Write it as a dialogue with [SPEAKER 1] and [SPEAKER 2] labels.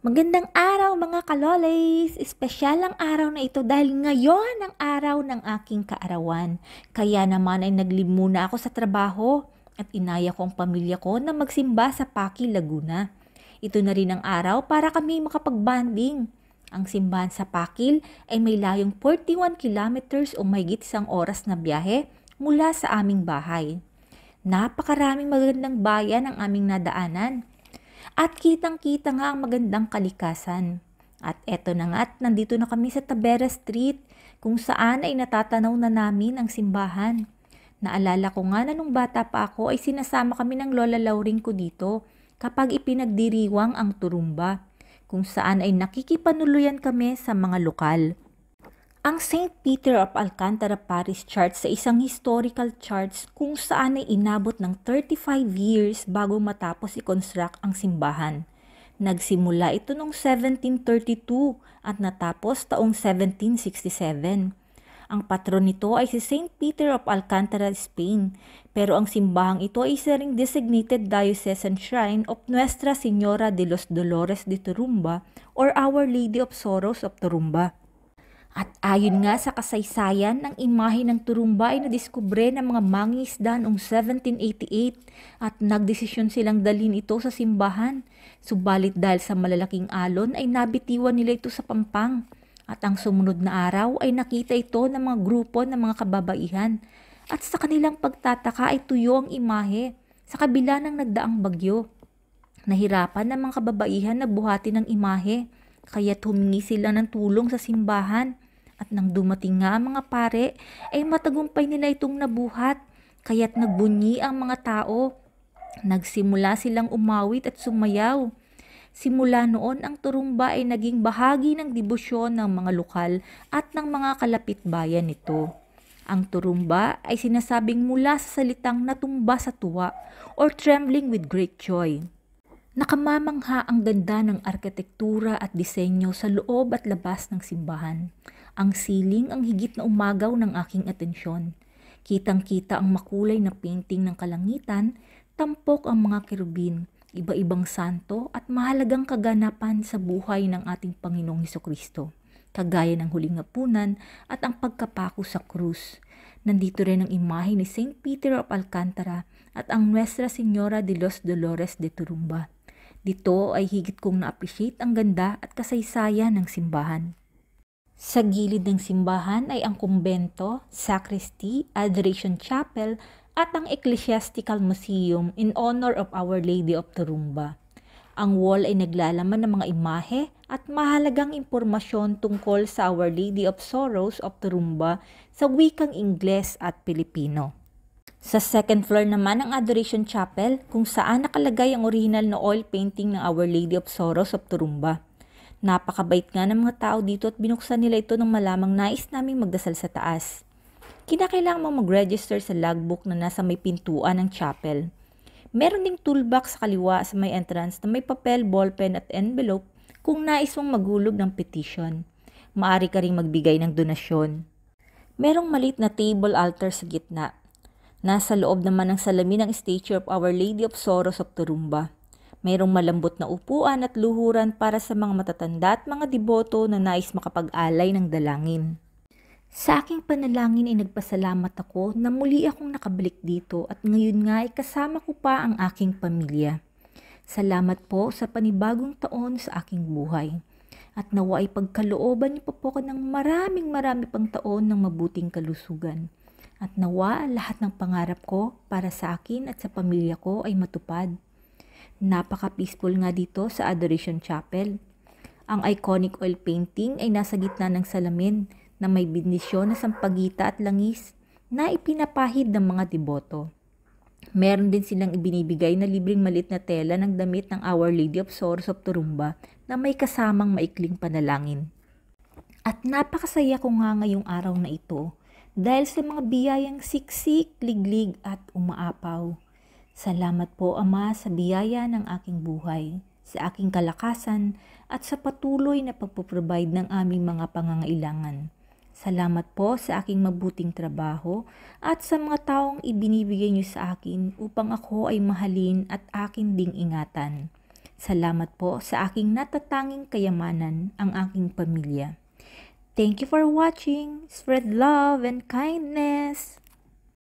[SPEAKER 1] Magandang araw mga kaloles! Espesyal ang araw na ito dahil ngayon ang araw ng aking kaarawan. Kaya naman ay naglib muna ako sa trabaho at inaya ko ang pamilya ko na magsimba sa Paki, Laguna. Ito na rin ang araw para kami makapagbanding. Ang simbahan sa Pakil ay may layong 41 kilometers o mahigit isang oras na biyahe mula sa aming bahay. Napakaraming magandang bayan ang aming nadaanan. At kitang-kita nga ang magandang kalikasan. At eto na nga at nandito na kami sa Tabera Street kung saan ay natatanaw na namin ang simbahan. Naalala ko nga na nung bata pa ako ay sinasama kami ng Lola Lauring ko dito kapag ipinagdiriwang ang turumba kung saan ay nakikipanuluyan kami sa mga lokal. Ang St. Peter of Alcantara Parish Church sa isang historical church kung saan ay inabot ng 35 years bago matapos i-construct ang simbahan. Nagsimula ito noong 1732 at natapos taong 1767. Ang patron nito ay si St. Peter of Alcantara, Spain, pero ang simbahang ito ay isa ring designated diocesan shrine of Nuestra Señora de los Dolores de Turumba or Our Lady of Sorrows of Turumba. At ayon nga sa kasaysayan, ang imahe ng turumba ay nadiskubre ng mga mangingisda noong 1788 at nagdesisyon silang dalhin ito sa simbahan. Subalit dahil sa malalaking alon ay nabitiwan nila ito sa Pampang. At ang sumunod na araw ay nakita ito ng mga grupo ng mga kababaihan. At sa kanilang pagtataka ay tuyo ang imahe sa kabila ng nagdaang bagyo. Nahirapan ng mga kababaihan na buhatin ang imahe, kaya't humingi sila ng tulong sa simbahan. At nang dumating nga ang mga pare, ay matagumpay nila itong nabuhat, kaya't nagbunyi ang mga tao. Nagsimula silang umawit at sumayaw. Simula noon, ang turumba ay naging bahagi ng debosyon ng mga lokal at ng mga kalapit bayan nito. Ang turumba ay sinasabing mula sa salitang natumba sa tuwa or trembling with great joy. Nakamamangha ang ganda ng arkitektura at disenyo sa loob at labas ng simbahan. Ang siling ang higit na umagaw ng aking atensyon. Kitang-kita ang makulay na painting ng kalangitan, tampok ang mga kerubin, iba-ibang santo at mahalagang kaganapan sa buhay ng ating Panginoong Hesukristo, kagaya ng huling hapunan at ang pagkapako sa krus. Nandito rin ang imahe ni St. Peter of Alcantara at ang Nuestra Señora de los Dolores de Turumba. Dito ay higit kong na-appreciate ang ganda at kasaysayan ng simbahan. Sa gilid ng simbahan ay ang kumbento, sacristy, adoration chapel at ang ecclesiastical museum in honor of Our Lady of Turumba. Ang wall ay naglalaman ng mga imahe at mahalagang impormasyon tungkol sa Our Lady of Sorrows of Turumba sa wikang Ingles at Pilipino. Sa second floor naman ang Adoration Chapel kung saan nakalagay ang original na oil painting ng Our Lady of Sorrows of Turumba. Napakabait nga ng mga tao dito at binuksan nila ito nang malamang nais naming magdasal sa taas. Kinakailangan mong mag-register sa logbook na nasa may pintuan ng chapel. Meron ding toolbox sa kaliwa sa may entrance na may papel, ballpen at envelope kung nais mong maghulog ng petition. Maaari ka ring magbigay ng donasyon. Merong maliit na table altar sa gitna. Nasa loob naman ng salamin ang statue of Our Lady of Sorrows of Turumba. Mayroong malambot na upuan at luhuran para sa mga matatanda at mga deboto na nais makapag-alay ng dalangin. Sa aking panalangin ay nagpasalamat ako na muli akong nakabalik dito at ngayon nga ay kasama ko pa ang aking pamilya. Salamat po sa panibagong taon sa aking buhay. At nawa ay pagkalooban niyo po ko ng marami pang taon ng mabuting kalusugan. At nawa lahat ng pangarap ko para sa akin at sa pamilya ko ay matupad. Napaka-peaceful nga dito sa Adoration Chapel. Ang iconic oil painting ay nasa gitna ng salamin na may bendisyon na sampagita at langis na ipinapahid ng mga deboto. Meron din silang ibinibigay na libreng maliit na tela ng damit ng Our Lady of Sorrows of Turumba na may kasamang maikling panalangin. At napakasaya ko nga ngayong araw na ito dahil sa mga biyayang siksik, liglig at umaapaw. Salamat po Ama sa biyaya ng aking buhay, sa aking kalakasan at sa patuloy na pagpoprovide ng aming mga pangangailangan. Salamat po sa aking mabuting trabaho at sa mga taong ibinibigay niyo sa akin upang ako ay mahalin at akin ding ingatan. Salamat po sa aking natatanging kayamanan, ang aking pamilya. Thank you for watching. Spread love and kindness.